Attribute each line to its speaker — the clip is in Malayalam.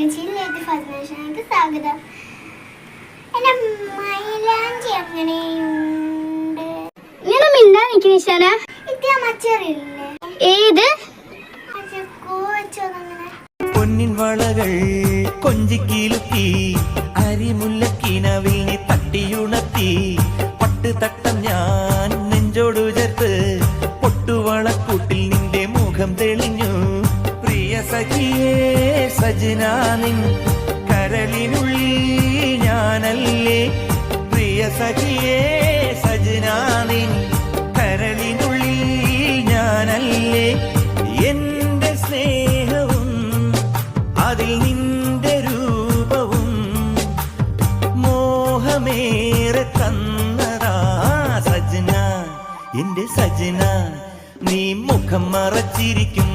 Speaker 1: ചില്ലേക്ക് ഫാസിനേഷനിലേക്ക് സ്വാഗതം. എന്റെ മൈലാഞ്ചി അങ്ങനെയുണ്ട്.
Speaker 2: ഇങ്ങനെ മിണ്ടാ നിക്ക് നിശാന.
Speaker 1: ഇത് മച്ചറിയില്ലേ?
Speaker 2: ഏത്
Speaker 3: പൊന്നിൻ വളകൾ കൊഞ്ചിക്കിലുക്കി അരിമുല്ലക്കിനവിൽ നീ തട്ടിയുണർത്തി പട്ട് തട്ടം ഞാൻ നെഞ്ചോടു ചേർത്ത് പൊട്ടുവളക്കൂട്ടിൽ നിന്റെ മുഖം തെളിഞ്ഞു. പ്രിയ സഖിയേ സജനാനിൻ കരളിനുള്ളിൽ ഞാനല്ലേ. പ്രിയ സഖിയേ സജനാനിൻ കരളിനുള്ളിൽ ഞാനല്ലേ. എന്റെ സ്നേഹവും അതിൽ നിന്റെ രൂപവും മോഹമേറെ തന്നതാ സജന. എന്റെ സജന നീ മുഖം മറച്ചിരിക്കും